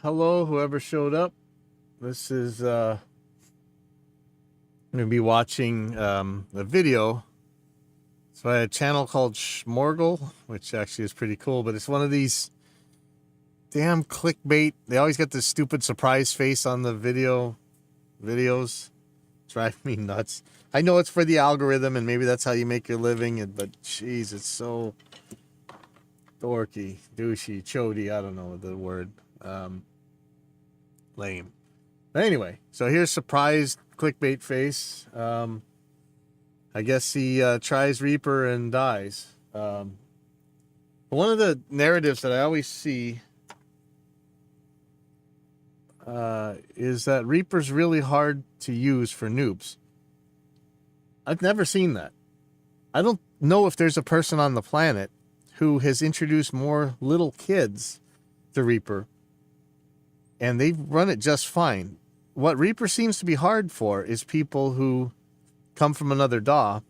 Hello, whoever showed up. This is I'm gonna be watching a video. It's by a channel called Schmorgel, which actually is pretty cool, but it's one of these damn clickbait. They always get this stupid surprise face on the videos. Drive me nuts. I know it's for the algorithm and maybe that's how you make your living, but jeez, it's so dorky, douchey, chody, I don't know the word. Lame. But anyway, so here's surprised clickbait face. I guess he tries Reaper and dies. One of the narratives that I always see is that Reaper's really hard to use for noobs. I've never seen that. I don't know if there's a person on the planet who has introduced more little kids to Reaper, and they've run it just fine. What Reaper seems to be hard for is people who come from another DAW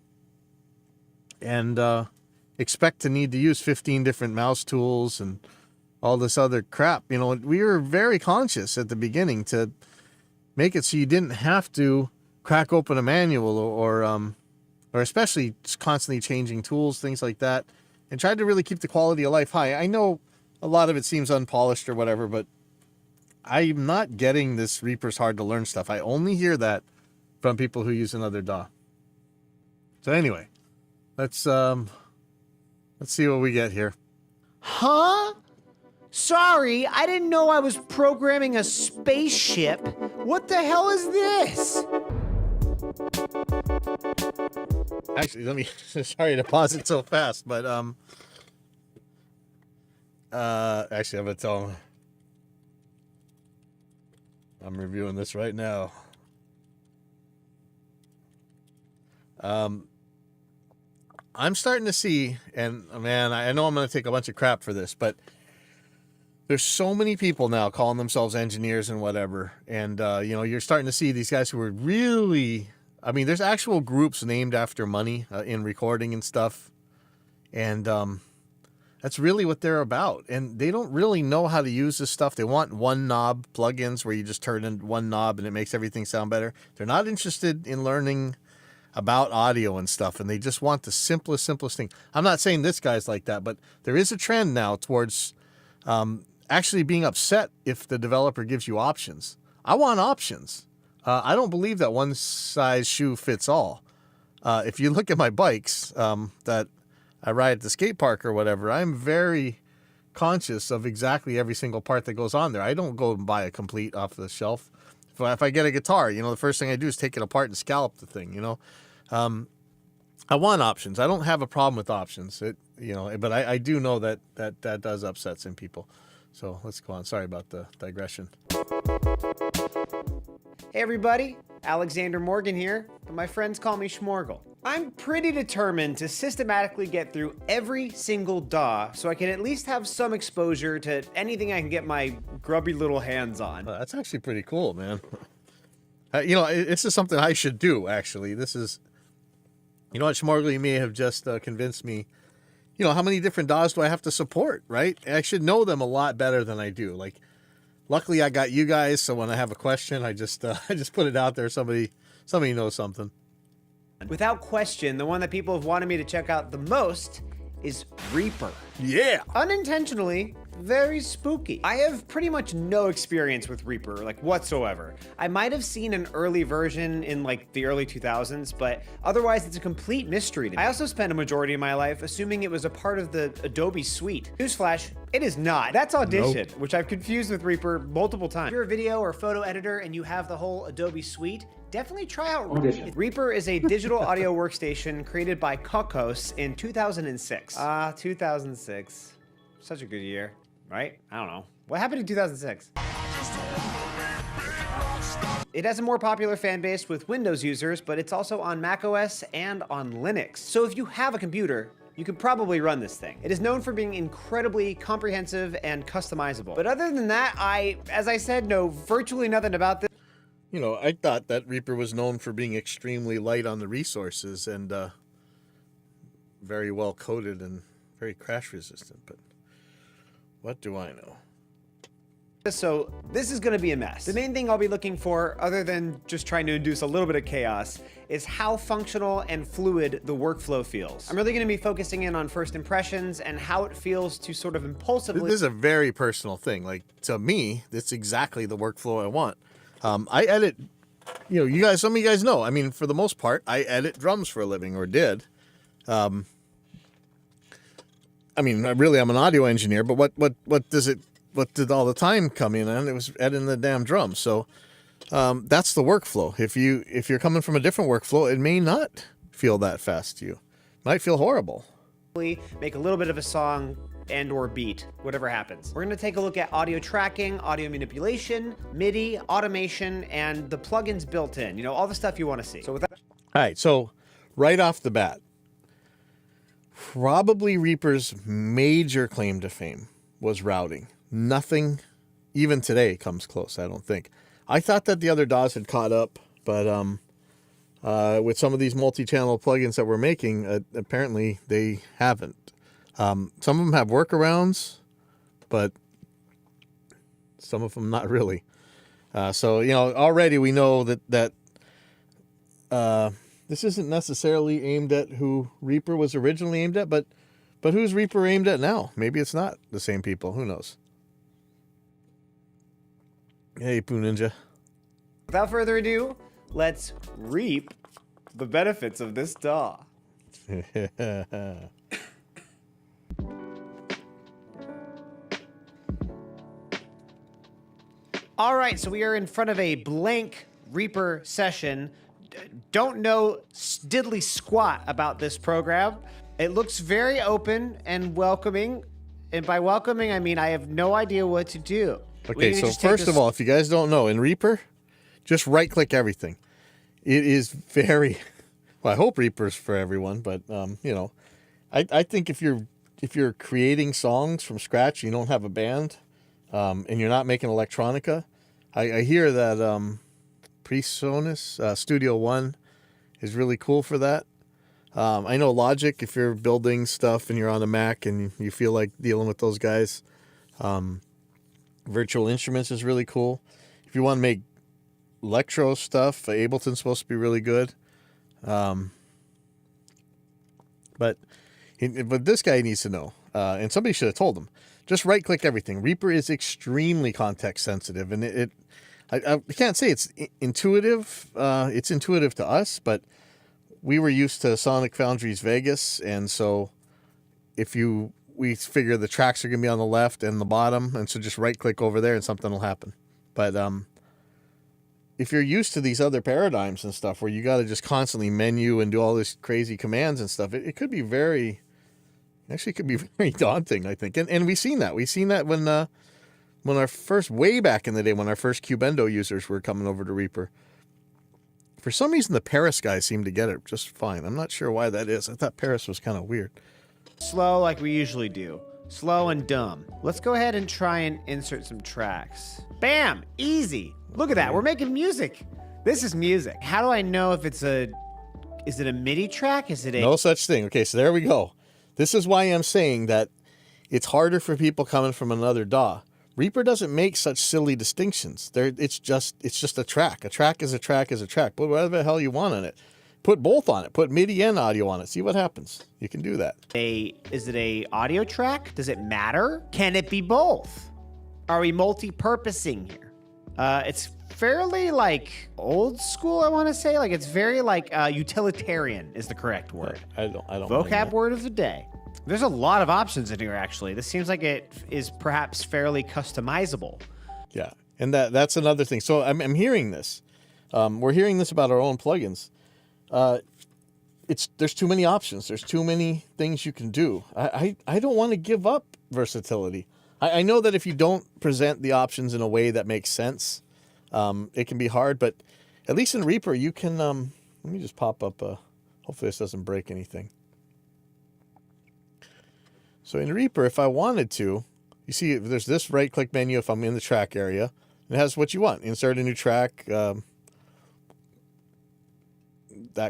and expect to need to use 15 different mouse tools and all this other crap. You know, we were very conscious at the beginning to make it so you didn't have to crack open a manual or especially constantly changing tools, things like that, and tried to really keep the quality of life high. I know a lot of it seems unpolished or whatever, but I'm not getting this Reaper's hard to learn stuff. I only hear that from people who use another DAW. So anyway, let's see what we get here. Huh? Sorry, I didn't know I was programming a spaceship. What the hell is this? Actually, let me sorry to pause it so fast, but actually I'm gonna tell him I'm reviewing this right now. I'm starting to see, and man, I know I'm going to take a bunch of crap for this, but there's so many people now calling themselves engineers and whatever. And, you know, you're starting to see these guys who are really, I mean, there's actual groups named after money in recording and stuff. And that's really what they're about. And they don't really know how to use this stuff. They want one knob plugins where you just turn in one knob and it makes everything sound better. They're not interested in learning about audio and stuff, and they just want the simplest thing. I'm not saying this guy's like that, but there is a trend now towards actually being upset if the developer gives you options. I want options. I don't believe that one size shoe fits all. If you look at my bikes that I ride at the skate park or whatever, I'm very conscious of exactly every single part that goes on there. I don't go and buy a complete off the shelf. If I get a guitar, you know, the first thing I do is take it apart and scallop the thing, you know. I want options. I don't have a problem with options, you know, but I do know that does upset some people. So let's go on. Sorry about the digression. Hey everybody, Alexander Morgan here, but my friends call me Schmorgel. I'm pretty determined to systematically get through every single DAW so I can at least have some exposure to anything I can get my grubby little hands on. That's actually pretty cool, man. You know, this is something I should do, actually. This is, you know what, Schmorgel, you may have just convinced me. You know, how many different DAWs do I have to support, right? I should know them a lot better than I do. Like, luckily I got you guys, so when I have a question, I just put it out there. Somebody knows something. Without question, the one that people have wanted me to check out the most is Reaper. Yeah! Unintentionally, very spooky. I have pretty much no experience with Reaper, like whatsoever. I might have seen an early version in like the early 2000s, but otherwise it's a complete mystery to me. I also spent a majority of my life assuming it was a part of the Adobe suite. Newsflash, it is not. That's Audition, Nope. which I've confused with Reaper multiple times. If you're a video or photo editor and you have the whole Adobe suite, definitely try out Audition. Reaper is a digital audio workstation created by Kokos in 2006. 2006. Such a good year, right? I don't know. What happened in 2006? It has a more popular fan base with Windows users, but it's also on macOS and on Linux. So if you have a computer, you can probably run this thing. It is known for being incredibly comprehensive and customizable. But other than that, as I said, know virtually nothing about this. You know, I thought that Reaper was known for being extremely light on the resources and very well coded and very crash resistant, but what do I know? So this is going to be a mess. The main thing I'll be looking for, other than just trying to induce a little bit of chaos, is how functional and fluid the workflow feels. I'm really going to be focusing in on first impressions and how it feels to sort of impulsively. This is a very personal thing. Like, to me, that's exactly the workflow I want. I edit, you guys, some of you guys know, I mean, for the most part, I edit drums for a living, or did. I mean, really, I'm an audio engineer, but what did all the time come in on? It was editing the damn drums. So that's the workflow. If you're coming from a different workflow, it may not feel that fast to you. It might feel horrible. Make a little bit of a song and or beat, whatever happens. We're going to take a look at audio tracking, audio manipulation, MIDI, automation, and the plugins built in. All the stuff you want to see. So with that, all right. So right off the bat, probably Reaper's major claim to fame was routing. Nothing, even today, comes close, I don't think. I thought that the other DAWs had caught up, but with some of these multi-channel plugins that we're making, apparently they haven't. Some of them have workarounds, but some of them not really. So, already we know that this isn't necessarily aimed at who Reaper was originally aimed at, but who's Reaper aimed at now? Maybe it's not the same people. Who knows? Hey, Poo Ninja. Without further ado, let's reap the benefits of this DAW. All right, so we are in front of a blank Reaper session. Don't know diddly squat about this program. It looks very open and welcoming. And by welcoming, I mean I have no idea what to do. Okay, so first of all, if you guys don't know, in Reaper, just right-click everything. It is very, well, I hope Reaper's for everyone, but I think if you're creating songs from scratch, you don't have a band, and you're not making electronica, I hear that PreSonus Studio One is really cool for that. I know Logic, if you're building stuff and you're on a Mac and you feel like dealing with those guys. Virtual Instruments is really cool. If you want to make electro stuff, Ableton's supposed to be really good. But this guy needs to know, and somebody should have told him, just right-click everything. Reaper is extremely context sensitive, and I can't say it's intuitive. It's intuitive to us, but we were used to Sonic Foundry's Vegas, and so we figure the tracks are going to be on the left and the bottom, and so just right-click over there and something will happen. But if you're used to these other paradigms and stuff where you got to just constantly menu and do all this crazy commands and stuff, it could be very daunting, I think. And we've seen that. We've seen that when our first, way back in the day, when our first Cubendo users were coming over to Reaper. For some reason, the Paris guys seem to get it just fine. I'm not sure why that is. I thought Paris was kind of weird. Slow like we usually do. Slow and dumb. Let's go ahead and try and insert some tracks. Bam! Easy. Look at that. We're making music. This is music. How do I know if is it a MIDI track? Is it a... No such thing. Okay, so there we go. This is why I'm saying that it's harder for people coming from another DAW. Reaper doesn't make such silly distinctions. It's just a track. A track is a track is a track. Put whatever the hell you want on it. Put both on it. Put MIDI and audio on it. See what happens. You can do that. Is it a audio track? Does it matter? Can it be both? Are we multi-purposing here? It's fairly old school, I want to say. It's very utilitarian is the correct word. I don't Vocab word of the day. There's a lot of options in here, actually. This seems like it is perhaps fairly customizable. Yeah, and that's another thing. So I'm hearing this. We're hearing this about our own plugins. There's too many options. There's too many things you can do. I don't want to give up versatility. I know that if you don't present the options in a way that makes sense, it can be hard. But at least in Reaper, you can. Let me just pop up. Hopefully, this doesn't break anything. So in Reaper, if I wanted to, you see, there's this right-click menu if I'm in the track area. It has what you want. Insert a new track. That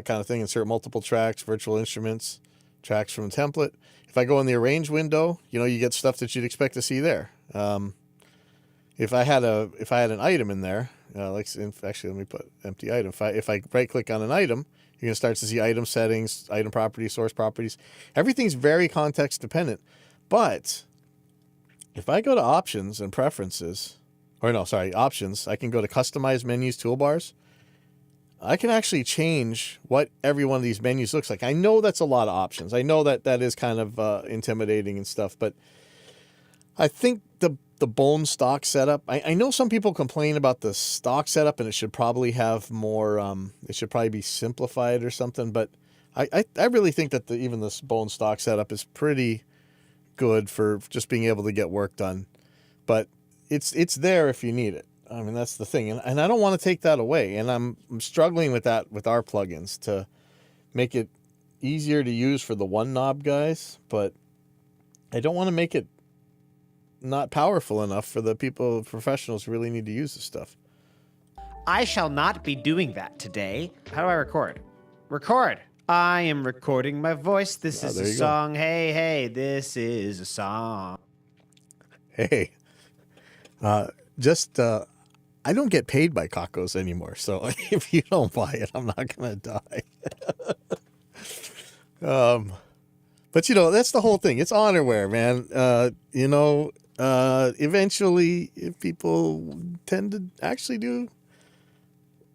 kind of thing. Insert multiple tracks, virtual instruments, tracks from a template. If I go in the arrange window, you get stuff that you'd expect to see there. if I had an item in there, actually let me put empty item. If I right click on an item, you're gonna start to see item settings, item properties, source properties. Everything's very context dependent. But if I go to options and preferences, options, I can go to customize menus, toolbars. I can actually change what every one of these menus looks like. I know that's a lot of options. I know that is kind of intimidating and stuff, but I think the bone stock setup, I know some people complain about the stock setup and it should probably have more, it should probably be simplified or something, but I really think that even this bone stock setup is pretty good for just being able to get work done. But it's there if you need it. I mean, that's the thing. And I don't want to take that away. And I'm struggling with that with our plugins to make it easier to use for the one knob guys, but I don't want to make it not powerful enough for the professionals who really need to use this stuff. I shall not be doing that today. How do I record? Record. I am recording my voice. This is a song. Hey, hey, this is a song. Hey, I don't get paid by Kakos anymore, so if you don't buy it, I'm not gonna die. But that's the whole thing. It's honorware, man. Eventually, if people tend to actually do,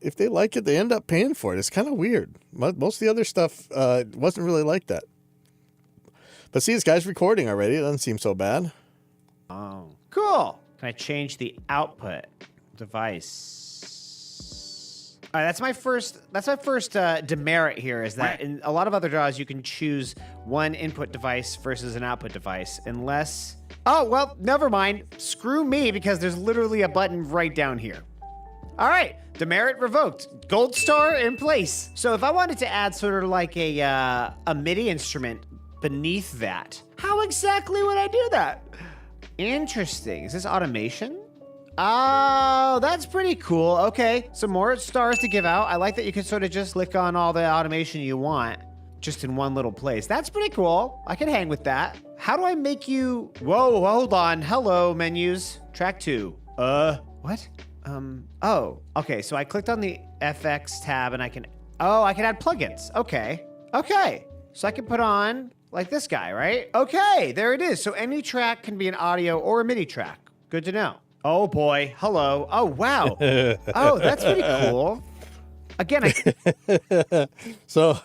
if they like it, they end up paying for it. It's kind of weird. Most of the other stuff wasn't really like that. But see, this guy's recording already. It doesn't seem so bad. Oh, cool. Can I change the output device? All right, that's my first demerit here, is that in a lot of other DAWs you can choose one input device versus an output device, unless... Oh, well, never mind. Screw me, because there's literally a button right down here. All right, demerit revoked. Gold star in place. So if I wanted to add sort of like a MIDI instrument beneath that, how exactly would I do that? Interesting. Is this automation? Oh, that's pretty cool. Okay, some more stars to give out. I like that you can sort of just click on all the automation you want just in one little place. That's pretty cool. I can hang with that. How do I make you... Whoa, hold on. Hello, menus. Track 2. What? Oh, okay. So I clicked on the FX tab and I can add plugins. Okay. So I can put on like this guy, right? Okay, there it is. So any track can be an audio or a MIDI track. Good to know. Oh boy, hello. Oh, wow. Oh, that's pretty cool. Again, So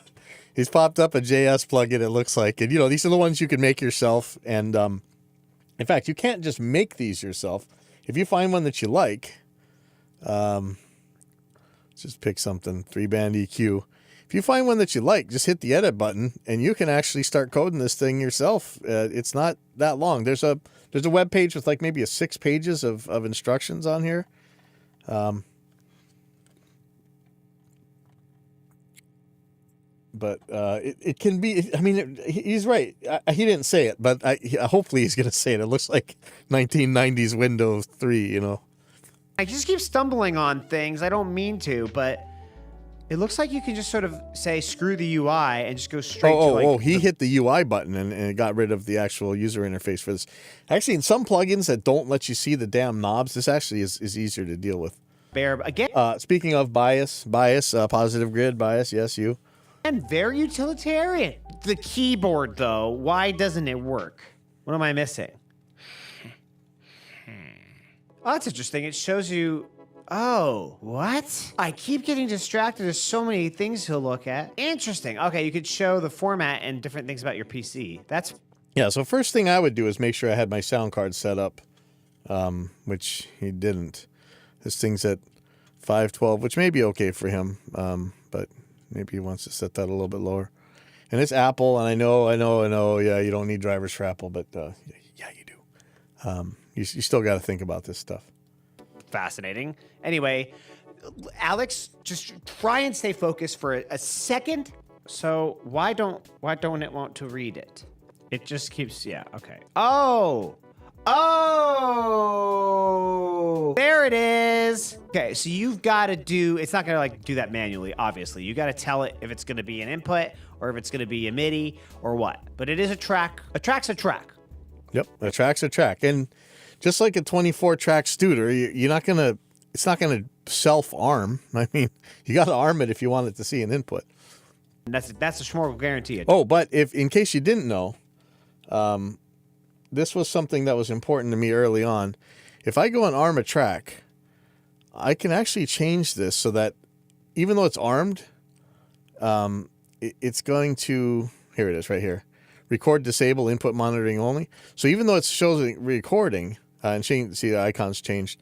he's popped up a JS plugin, it looks like. And, these are the ones you can make yourself. And in fact, you can't just make these yourself. If you find one that you like, let's just pick something, 3-band EQ. If you find one that you like, just hit the edit button and you can actually start coding this thing yourself. It's not that long. There's a web page with like maybe 6 pages of instructions on here. But it can be, I mean, he's right. He didn't say it, but hopefully he's going to say it. It looks like 1990s Windows 3, I just keep stumbling on things. I don't mean to, but it looks like you can just sort of say, screw the UI and just go straight to like... he hit the UI button and it got rid of the actual user interface for this. Actually, in some plugins that don't let you see the damn knobs, this actually is easier to deal with. Again. Speaking of bias, positive grid bias, yes, you. And very utilitarian. The keyboard, though, why doesn't it work? What am I missing? Oh, that's interesting. It shows you... Oh, what? I keep getting distracted. There's so many things to look at. Interesting. Okay, you could show the format and different things about your PC. Yeah, so first thing I would do is make sure I had my sound card set up, which he didn't. This thing's at 512, which may be okay for him, but maybe he wants to set that a little bit lower. And it's Apple, and I know. Yeah, you don't need drivers for Apple, but yeah, you do. You still got to think about this stuff. Fascinating. Anyway, Alex, just try and stay focused for a second. So why don't it want to read it? It just keeps, yeah, okay. Oh, there it is. Okay, so you've got to do, it's not going to like do that manually, obviously. You got to tell it if it's going to be an input or if it's going to be a MIDI or what. But it is a track. A track's a track. Yep, a track's a track. And just like a 24-track Studer, you're not gonna. It's not gonna self-arm. I mean, you got to arm it if you want it to see an input. That's a Schmorgel guarantee. Oh, but if in case you didn't know, this was something that was important to me early on. If I go and arm a track, I can actually change this so that even though it's armed, it's going to, here it is right here, record disable input monitoring only. So even though it shows it recording, and see the icons changed,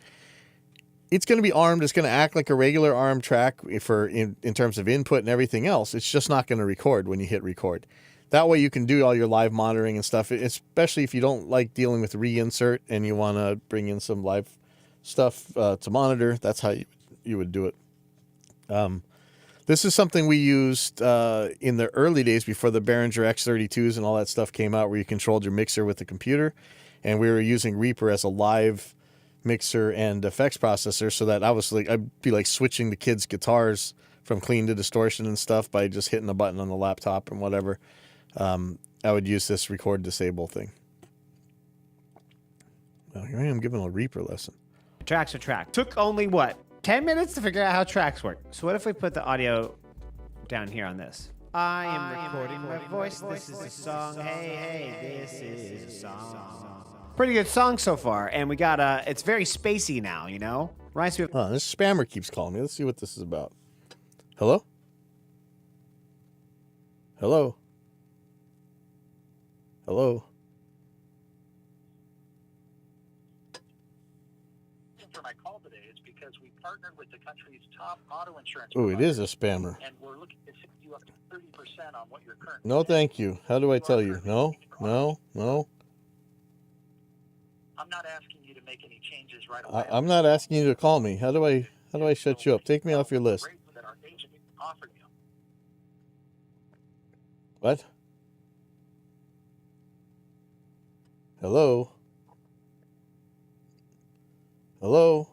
it's going to be armed. It's going to act like a regular ARM track in terms of input and everything else. It's just not going to record when you hit record. That way you can do all your live monitoring and stuff, especially if you don't like dealing with reinsert and you want to bring in some live stuff to monitor. That's how you would do it. This is something we used in the early days before the Behringer X32s and all that stuff came out, where you controlled your mixer with the computer. And we were using Reaper as a live mixer and effects processor, so that I'd be like switching the kids' guitars from clean to distortion and stuff by just hitting a button on the laptop and whatever. I would use this record disable thing. Well, here I am giving a Reaper lesson. Tracks are track. Took only what? 10 minutes to figure out how tracks work. So what if we put the audio down here on this? I am recording my voice. This is a song. Hey, this is a song. Pretty good song so far, and we got it's very spacey now, you know? Reminds me of this spammer keeps calling me. Let's see what this is about. Hello? Hello? Hello? For my call today is because we partnered with the country's top auto insurance Oh, it is a spammer. and we're looking to save you up to 30% on what your current. No, thank you. How do I tell you? No, no, no. I'm not asking you to make any changes right away. I'm not asking you to call me. How do I shut you up? Take me off your list. Rate that our agent offered you. What? Hello? Hello?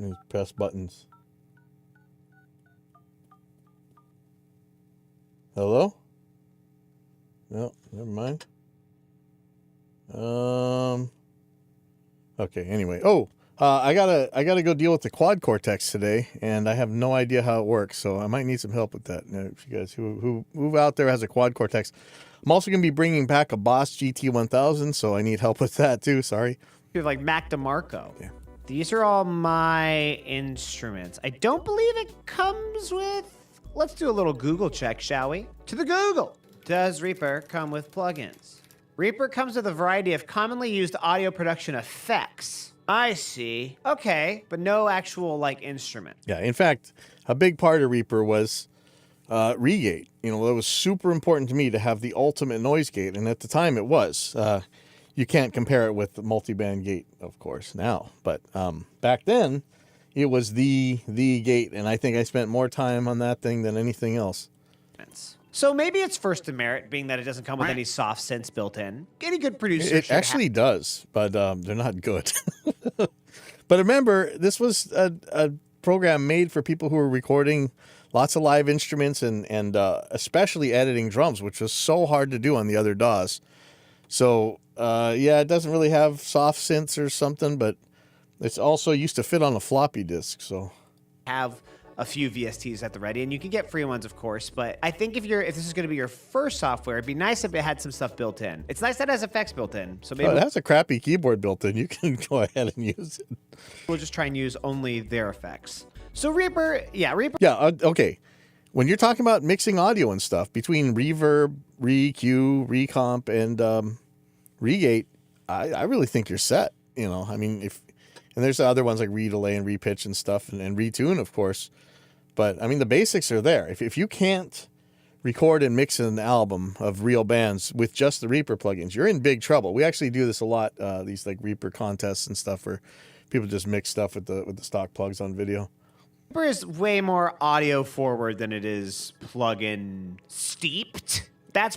Let me press buttons. Hello? No, never mind. Okay, anyway. Oh, I gotta go deal with the quad cortex today, and I have no idea how it works, so I might need some help with that. Now, if you guys who out there has a quad cortex, I'm also gonna be bringing back a Boss GT1000, so I need help with that too. Sorry. You have like Mac DeMarco. Yeah. These are all my instruments. I don't believe it comes with. Let's do a little Google check, shall we? To the Google. Does Reaper come with plugins? Reaper comes with a variety of commonly used audio production effects. I see. Okay, but no actual like instrument. Yeah. In fact, a big part of Reaper was regate. You know, it was super important to me to have the ultimate noise gate, and at the time it was. You can't compare it with the multi-band gate, of course, now, but back then it was the gate, and I think I spent more time on that thing than anything else. So maybe it's first to merit, being that it doesn't come with any soft synths built in. Any good producer It actually does, but they're not good. But remember, this was a program made for people who were recording lots of live instruments and especially editing drums, which was so hard to do on the other DAWs. So, yeah, it doesn't really have soft synths or something, but it's also used to fit on a floppy disk, so. Have a few VSTs at the ready, and you can get free ones, of course, but I think if this is going to be your first software, it'd be nice if it had some stuff built in. It's nice that it has effects built in, so maybe it has a crappy keyboard built in. You can go ahead and use it. we'll just try and use only their effects. So Reaper. Yeah, okay. When you're talking about mixing audio and stuff, between reverb, re-EQ, recomp, and regate, I really think you're set. You know, I mean, and there's other ones like redelay and repitch and stuff, and retune, of course. But I mean, the basics are there. If you can't record and mix an album of real bands with just the Reaper plugins, you're in big trouble. We actually do this a lot. These like Reaper contests and stuff where people just mix stuff with the stock plugs on video. Reaper is way more audio forward than it is plugin steeped. That's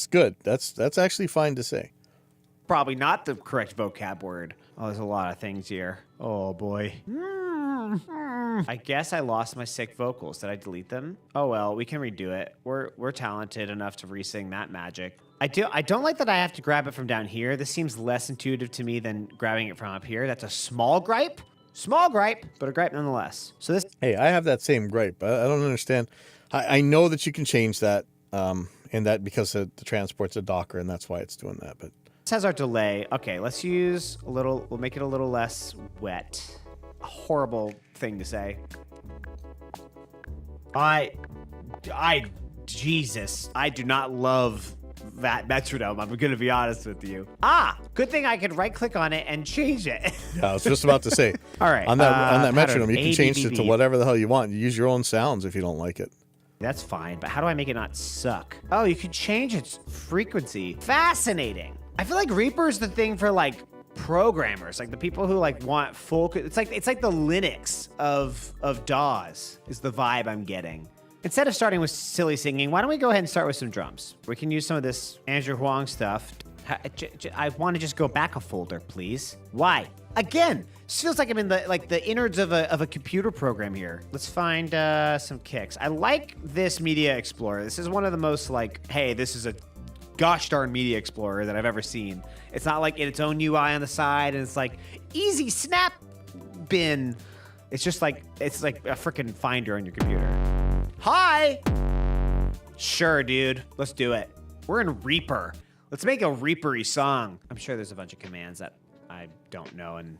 good. That's actually fine to say. Probably not the correct vocab word. Oh, there's a lot of things here. Oh boy. I guess I lost my sick vocals. Did I delete them? Oh well, we can redo it. We're talented enough to re-sing that magic. I don't like that I have to grab it from down here. This seems less intuitive to me than grabbing it from up here. That's a small gripe. Small gripe, but a gripe nonetheless. So this... Hey, I have that same gripe. I don't understand. I know that you can change that, and that because the transport's a Docker, and that's why it's doing that. But this has our delay. Okay, let's use a little... We'll make it a little less wet. A horrible thing to say. Jesus, I do not love that metronome. I'm going to be honest with you. Good thing I could right-click on it and change it. yeah, I was just about to say. All right. On that metronome, you can change it to ABBB. whatever the hell you want. You use your own sounds if you don't like it. That's fine, but how do I make it not suck? Oh, you could change its frequency. Fascinating. I feel like Reaper is the thing for like programmers, like the people who like want full. It's like the Linux of DAWs is the vibe I'm getting. Instead of starting with silly singing, why don't we go ahead and start with some drums? We can use some of this Andrew Huang stuff. I want to just go back a folder, please. Why? Again, this feels like I'm in the innards of a computer program here. Let's find some kicks. I like this Media Explorer. This is one of the most like, hey, this is a gosh darn Media Explorer that I've ever seen. It's not like in its own UI on the side, and it's like easy snap bin. It's just like it's like a freaking Finder on your computer. Hi. Sure, dude. Let's do it. We're in Reaper. Let's make a Reaper-y song. I'm sure there's a bunch of commands that I don't know and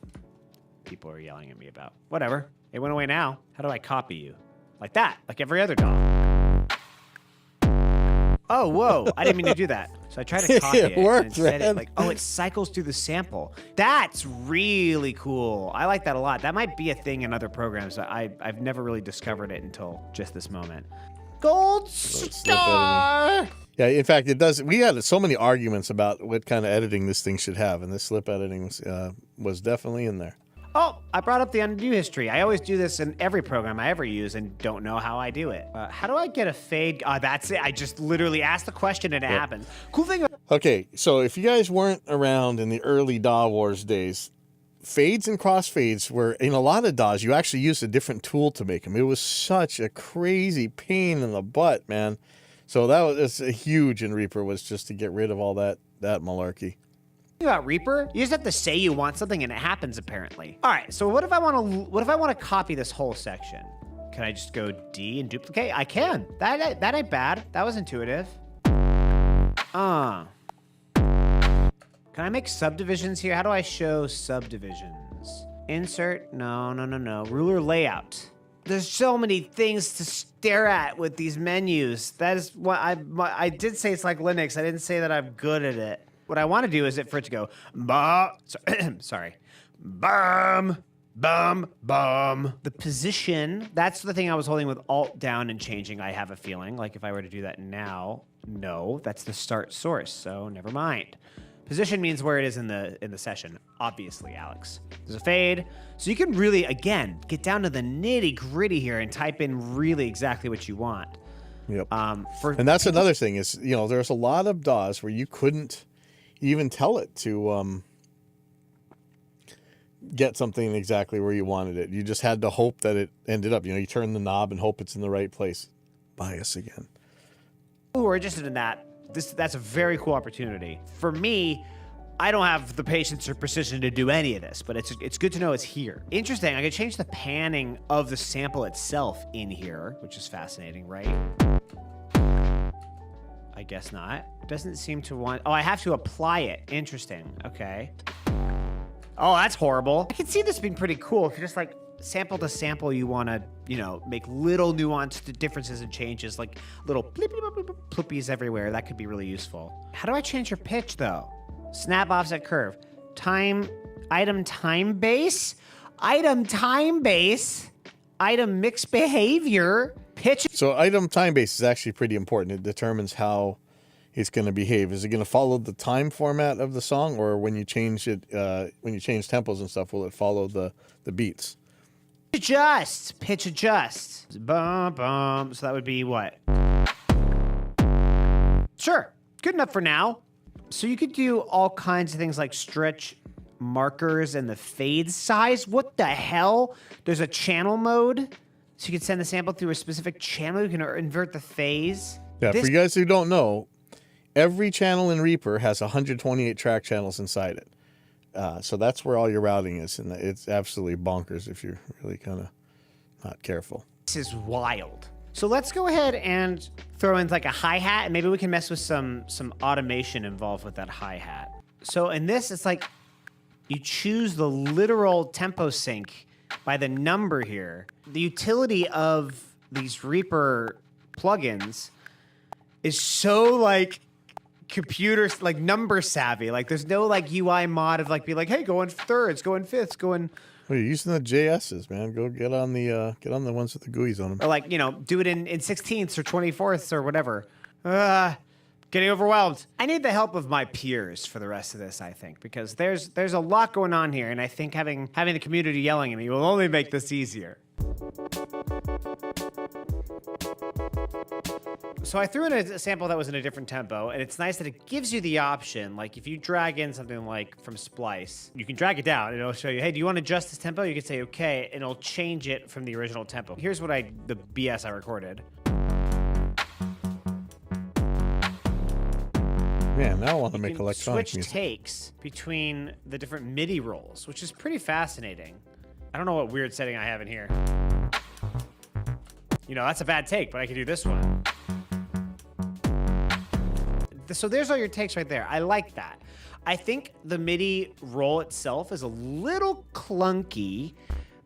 people are yelling at me about. Whatever. It went away now. How do I copy you? Like that. Like every other dog. Oh, whoa. I didn't mean to do that. So I tried to copy it. It worked, and instead man. it cycles through the sample. That's really cool. I like that a lot. That might be a thing in other programs. I've never really discovered it until just this moment. Gold star! Yeah, in fact, it does. We had so many arguments about what kind of editing this thing should have, and this slip editing was definitely in there. Oh, I brought up the undo history. I always do this in every program I ever use and don't know how I do it. How do I get a fade? That's it. I just literally asked the question and it happened. Cool thing. Okay, so if you guys weren't around in the early DAW Wars days, fades and crossfades were, in a lot of DAWs, you actually used a different tool to make them. It was such a crazy pain in the butt, man. So that was huge in Reaper, was just to get rid of all that malarkey. About Reaper, you just have to say you want something and it happens apparently. All right, so what if I want to copy this whole section? Can I just go D and duplicate? I can. That ain't bad. That was intuitive. Can I make subdivisions here? How do I show subdivisions? Insert, no. Ruler layout. There's so many things to stare at with these menus. That is what I did say it's like Linux. I didn't say that I'm good at it. What I want to do is for it to go, sorry, bum, bum, bum. The position, that's the thing I was holding with Alt down and changing, I have a feeling. Like if I were to do that now, no, that's the start source, so never mind. Position means where it is in the session, obviously, Alex. There's a fade. So you can really, again, get down to the nitty gritty here and type in really exactly what you want. Yep. And that's another thing is, there's a lot of DAWs where you couldn't even tell it to get something exactly where you wanted it. You just had to hope that it ended up, you turn the knob and hope it's in the right place. Bias again. Who are interested in that, that's a very cool opportunity. For me, I don't have the patience or precision to do any of this, but it's good to know it's here. Interesting, I could change the panning of the sample itself in here, which is fascinating, right? I guess not. It doesn't seem to want... Oh, I have to apply it. Interesting. Okay. Oh, that's horrible. I can see this being pretty cool. If you're just like sample to sample, you want to, make little nuanced differences and changes, like little ploopies everywhere. That could be really useful. How do I change your pitch, though? Snap offset curve. Item time base? Item time base? Item mix behavior? Pitch. So item time base is actually pretty important. It determines how it's going to behave. Is it going to follow the time format of the song, or when you change it, when you change tempos and stuff, will it follow the beats? Pitch adjust. Bum, bum. So that would be what? Sure. Good enough for now. So you could do all kinds of things like stretch markers and the fade size. What the hell? There's a channel mode. So you can send the sample through a specific channel. You can invert the phase. Yeah, for you guys who don't know, every channel in Reaper has 128 track channels inside it. So that's where all your routing is, and it's absolutely bonkers if you're really kind of not careful. This is wild. So let's go ahead and throw in like a hi-hat, and maybe we can mess with some automation involved with that hi-hat. So in this, it's like you choose the literal tempo sync by the number here. The utility of these Reaper plugins is so like computer, like number savvy. Like there's no like UI mod of like be like, hey, go in thirds, go in fifths, go in. Well, you're using the JSs, man. Go get on the ones with the GUIs on them. Or like, you know, do it in 16ths or 24ths or whatever. Getting overwhelmed. I need the help of my peers for the rest of this, I think, because there's a lot going on here, and I think having the community yelling at me will only make this easier. So I threw in a sample that was in a different tempo, and it's nice that it gives you the option. Like if you drag in something like from Splice, you can drag it down and it'll show you, hey, do you want to adjust this tempo? You can say okay, and it'll change it from the original tempo. Here's what the BS I recorded. Man, now I want to make electronic switch music. takes between the different MIDI rolls, which is pretty fascinating. I don't know what weird setting I have in here. You know, that's a bad take, but I can do this one. So there's all your takes right there. I like that. I think the MIDI roll itself is a little clunky,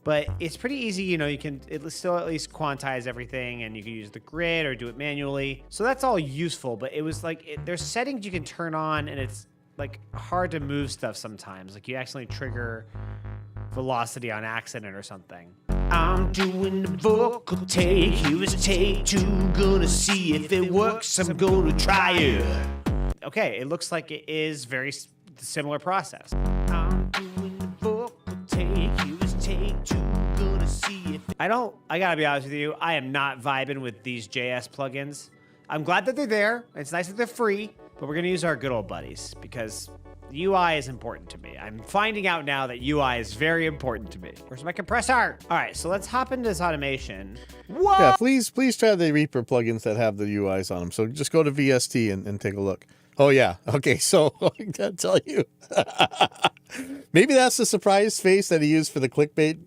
but it's pretty easy. You know, you can still at least quantize everything, and you can use the grid or do it manually. So that's all useful, but it was like, there's settings you can turn on, and it's like hard to move stuff sometimes. Like you accidentally trigger velocity on accident or something. I'm doing the vocal take, here's take two, gonna see if it works, I'm gonna try it. Okay, it looks like it is very similar process. I'm doing the vocal take, here's take two, gonna see if I gotta be honest with you, I am not vibing with these JS plugins. I'm glad that they're there, it's nice that they're free, but we're gonna use our good old buddies because UI is important to me. I'm finding out now that UI is very important to me. Where's my compressor? All right, so let's hop into this automation. Whoa! Yeah, please try the Reaper plugins that have the UIs on them. So just go to VST and take a look. Oh, yeah. Okay, so I gotta tell you. Maybe that's the surprise face that he used for the clickbait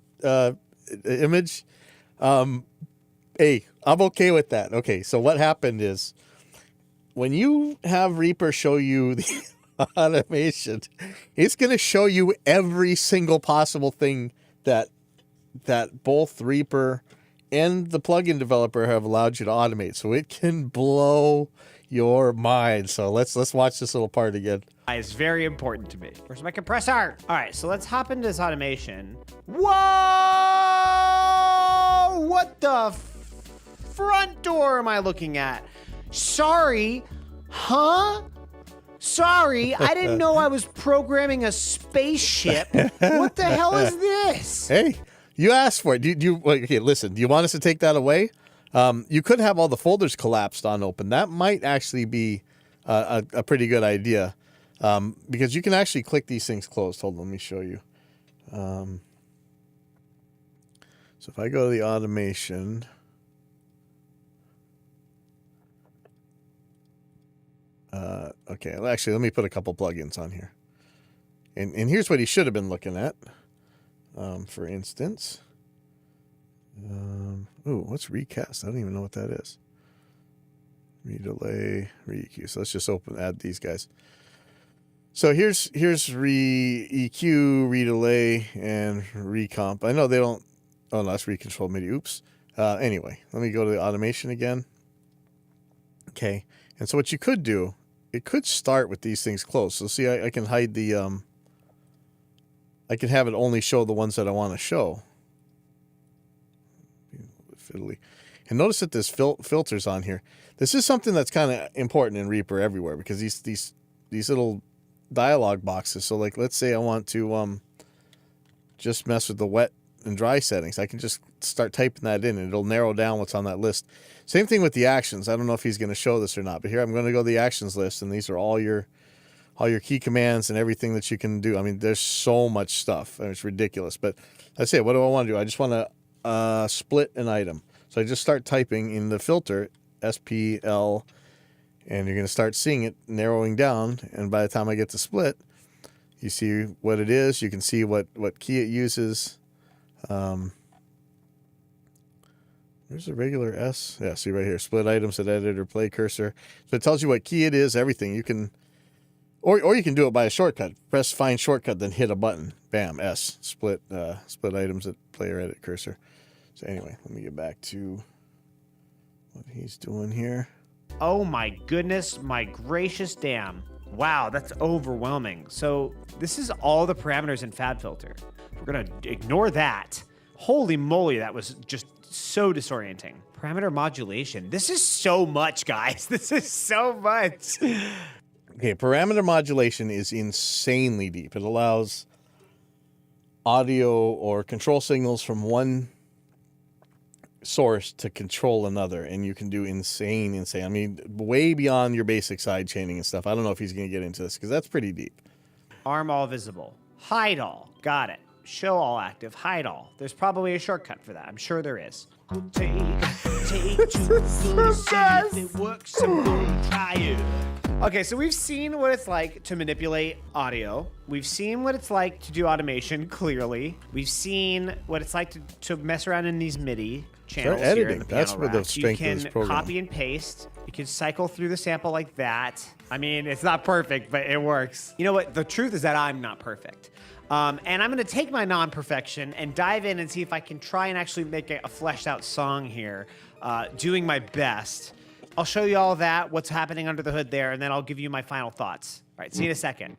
image. Hey, I'm okay with that. Okay, so what happened is when you have Reaper show you the automation, it's going to show you every single possible thing that both Reaper and the plugin developer have allowed you to automate. So it can blow your mind. So let's watch this little part again. Is very important to me. Where's my compressor? All right, so let's hop into this automation. Whoa! What the front door am I looking at? Sorry, huh? Sorry, I didn't know I was programming a spaceship. What the hell is this? Hey, you asked for it. Okay, listen, do you want us to take that away? You could have all the folders collapsed on open. That might actually be a pretty good idea because you can actually click these things closed. Hold on, let me show you. So if I go to the automation... okay, well, actually, let me put a couple plugins on here. And here's what he should have been looking at. For instance. Ooh, what's recast? I don't even know what that is. Redelay, re-EQ. So let's just add these guys. So here's re-EQ, redelay, and recomp. I know they don't... Oh, no, that's recontrol MIDI. Oops. Anyway, let me go to the automation again. Okay. And so what you could do, it could start with these things closed. So see, I can hide the, I can have it only show the ones that I want to show. Fiddly. And notice that there's filters on here. This is something that's kind of important in Reaper everywhere because these little dialog boxes. So like, let's say I want to just mess with the wet and dry settings. I can just start typing that in and it'll narrow down what's on that list. Same thing with the actions. I don't know if he's going to show this or not, but here I'm going to go to the actions list, and these are all your key commands and everything that you can do. I mean, there's so much stuff. It's ridiculous. But I say, what do I want to do? I just want to split an item. So I just start typing in the filter, SPL, And you're going to start seeing it narrowing down. And by the time I get to split, you see what it is. You can see what key it uses. There's a regular S. Yeah, see right here. Split items at editor, play cursor. So it tells you what key it is, everything. You can, or you can do it by a shortcut. Press find shortcut, then hit a button. Bam, S. Split items at play or edit cursor. So anyway, let me get back to what he's doing here. Oh my goodness, my gracious damn. Wow, that's overwhelming. So this is all the parameters in FabFilter. We're gonna ignore that. Holy moly, that was just so disorienting. Parameter modulation. This is so much, guys. This is so much. Okay, parameter modulation is insanely deep. It allows audio or control signals from one source to control another, and you can do insane. I mean, way beyond your basic side chaining and stuff. I don't know if he's going to get into this because that's pretty deep. Arm all visible. Hide all. Got it. Show all active. Hide all. There's probably a shortcut for that. I'm sure there is. Okay, so we've seen what it's like to manipulate audio. We've seen what it's like to do automation, clearly. We've seen what it's like to mess around in these MIDI channels. Start editing. Here in the That's piano where the rack. strength of this You can program. copy and paste. You can cycle through the sample like that. I mean, it's not perfect, but it works. You know what? The truth is that I'm not perfect. And I'm going to take my non-perfection and dive in and see if I can try and actually make a fleshed out song here, doing my best. I'll show you all that, what's happening under the hood there, and then I'll give you my final thoughts. All right, see you in a second.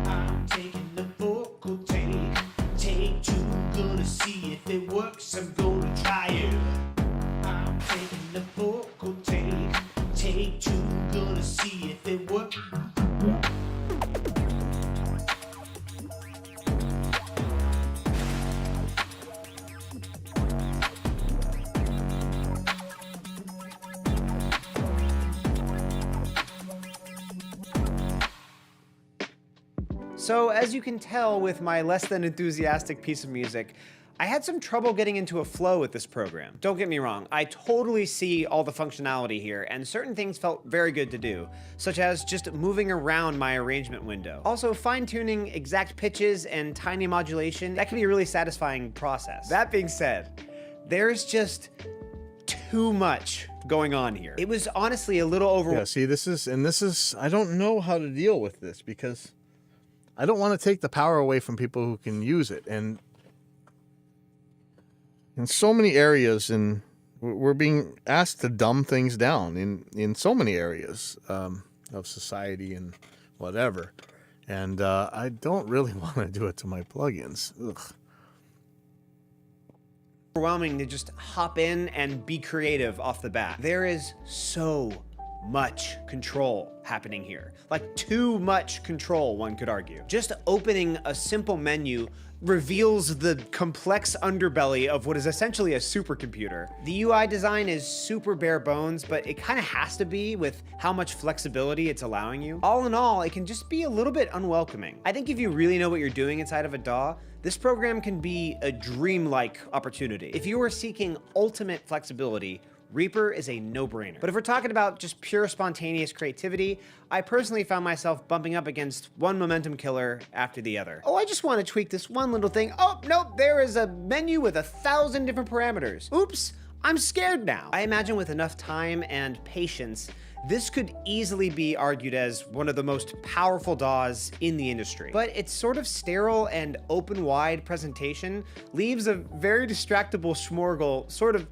I'm taking the vocal take two, gonna see if it works, I'm gonna try it. I'm taking the vocal take two, gonna see if it works. So as you can tell with my less than enthusiastic piece of music, I had some trouble getting into a flow with this program. Don't get me wrong, I totally see all the functionality here, and certain things felt very good to do, such as just moving around my arrangement window. Also, fine-tuning exact pitches and tiny modulation, that can be a really satisfying process. That being said, there's just too much going on here. It was honestly a little overwhelming. Yeah, see, this is, I don't know how to deal with this because I don't want to take the power away from people who can use it. And in so many areas, and we're being asked to dumb things down in so many areas of society and whatever. And I don't really want to do it to my plugins. Ugh. Overwhelming to just hop in and be creative off the bat. There is so much control happening here. Like too much control, one could argue. Just opening a simple menu reveals the complex underbelly of what is essentially a supercomputer. The UI design is super bare bones, but it kind of has to be with how much flexibility it's allowing you. All in all, it can just be a little bit unwelcoming. I think if you really know what you're doing inside of a DAW, this program can be a dreamlike opportunity. If you are seeking ultimate flexibility, Reaper is a no-brainer. But if we're talking about just pure spontaneous creativity, I personally found myself bumping up against one momentum killer after the other. Oh, I just want to tweak this one little thing. Oh, nope, there is a menu with 1,000 different parameters. Oops, I'm scared now. I imagine with enough time and patience, this could easily be argued as one of the most powerful DAWs in the industry. But its sort of sterile and open-wide presentation leaves a very distractible Schmorgel sort of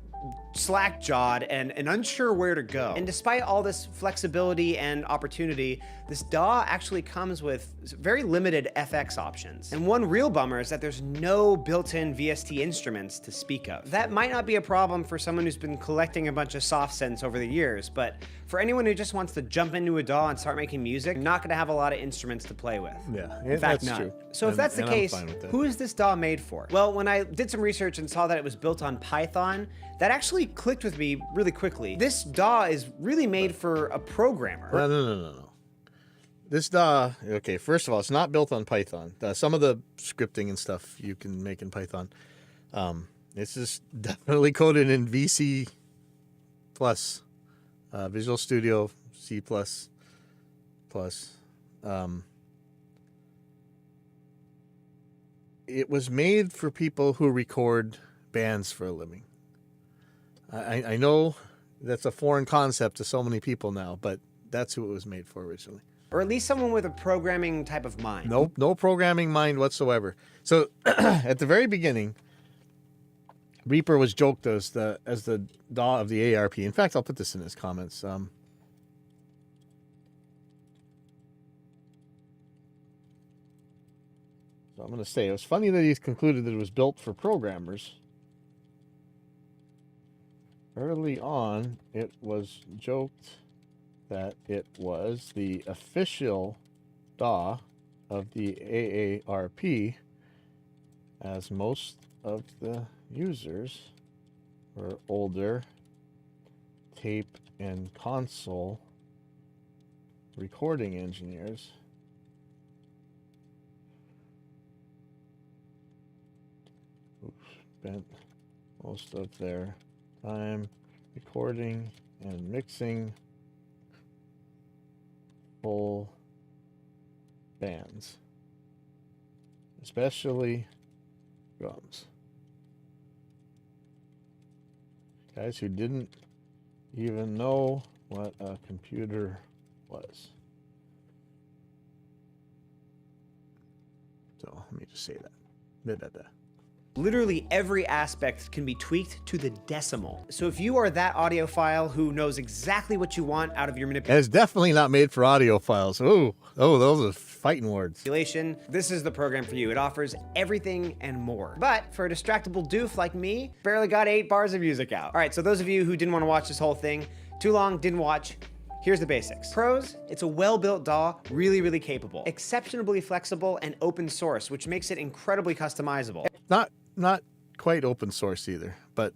slack-jawed and unsure where to go. And despite all this flexibility and opportunity, this DAW actually comes with very limited FX options. And one real bummer is that there's no built-in VST instruments to speak of. That might not be a problem for someone who's been collecting a bunch of soft synths over the years, but for anyone who just wants to jump into a DAW and start making music, you're not gonna have a lot of instruments to play with. Yeah, In fact, that's none. true. So if that's the I'm case, fine with that. who is this DAW made for? Well, when I did some research and saw that it was built on Python, that actually clicked with me really quickly. This DAW is really made for a programmer. No. This DAW, okay, first of all, it's not built on Python. Some of the scripting and stuff you can make in Python. It's just definitely coded in VC plus, Visual Studio C plus. It was made for people who record bands for a living. I know that's a foreign concept to so many people now, but that's who it was made for originally. Or at least someone with a programming type of mind. Nope, no programming mind whatsoever. So at the very beginning, Reaper was joked as the DAW of the ARP. In fact, I'll put this in his comments. So I'm going to say it was funny that he's concluded that it was built for programmers. Early on, it was joked that it was the official DAW of the AARP, as most of the users were older tape and console recording engineers. Who spent most of their time recording and mixing full bands, especially drums. Guys who didn't even know what a computer was. So let me just say that. Literally every aspect can be tweaked to the decimal. So if you are that audiophile who knows exactly what you want out of your And it's definitely not made for audio files. Oh, those are fighting words. manipulation, this is the program for you. It offers everything and more. But for a distractible doof like me, barely got 8 bars of music out. All right, so those of you who didn't want to watch this whole thing, too long, didn't watch, here's the basics. Pros, it's a well-built DAW, really capable, exceptionally flexible and open source, which makes it incredibly customizable. Not quite open source either, but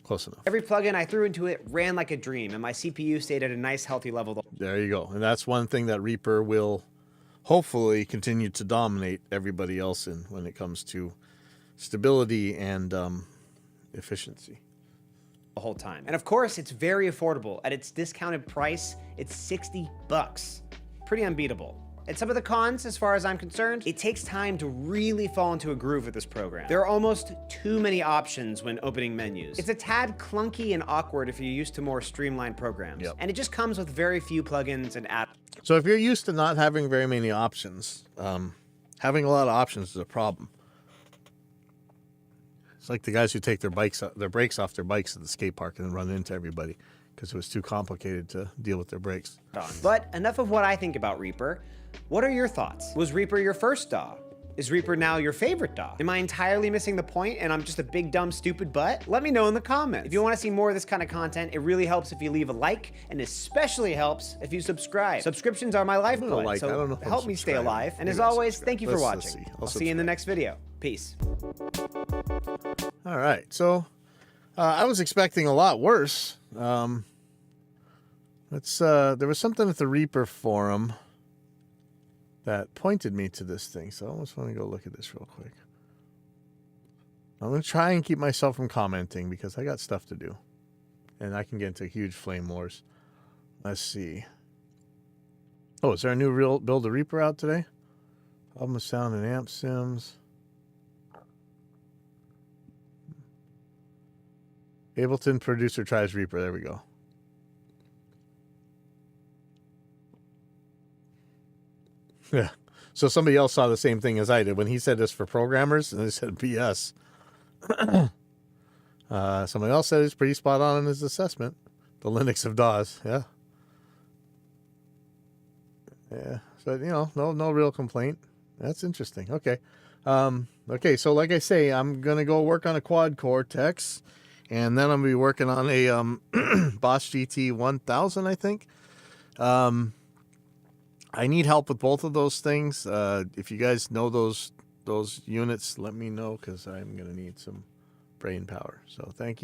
close enough. Every plugin I threw into it ran like a dream, and my CPU stayed at a nice, healthy level. There you go. And that's one thing that Reaper will hopefully continue to dominate everybody else in when it comes to stability and efficiency. The whole time. And of course, it's very affordable. At its discounted price, it's $60. Pretty unbeatable. And some of the cons, as far as I'm concerned, it takes time to really fall into a groove with this program. There are almost too many options when opening menus. It's a tad clunky and awkward if you're used to more streamlined programs. Yep. And it just comes with very few plugins and apps. So if you're used to not having very many options, having a lot of options is a problem. It's like the guys who take their brakes off their bikes at the skate park and then run into everybody because it was too complicated to deal with their brakes. But enough of what I think about Reaper. What are your thoughts? Was Reaper your first DAW? Is Reaper now your favorite DAW? Am I entirely missing the point and I'm just a big dumb stupid butt? Let me know in the comments. If you want to see more of this kind of content, it really helps if you leave a like, and especially helps if you subscrib. Subscriptions are my lifeblood, like, I don't know if help I'm me stay subscribing. alive. And Maybe as I'll always, subscribe. thank you for Let's watching. see. I'll see you in the next video. Peace. All right. So I was expecting a lot worse. There was something at the Reaper forum that pointed me to this thing. So I almost want to go look at this real quick. I'm going to try and keep myself from commenting because I got stuff to do. And I can get into huge flame wars. Let's see. Oh, is there a new real build of Reaper out today? Problem with sound and amp sims. Ableton producer tries Reaper. There we go. Yeah. So somebody else saw the same thing as I did when he said this for programmers, and they said BS. Somebody else said it's pretty spot on in his assessment. The Linux of DAWs. Yeah. Yeah. So, no real complaint. That's interesting. Okay. Okay. So like I say, I'm going to go work on a quad Cortex, and then I'm going to be working on a Boss GT 1000, I think. I need help with both of those things. If you guys know those units, let me know because I'm going to need some brain power. So thank you.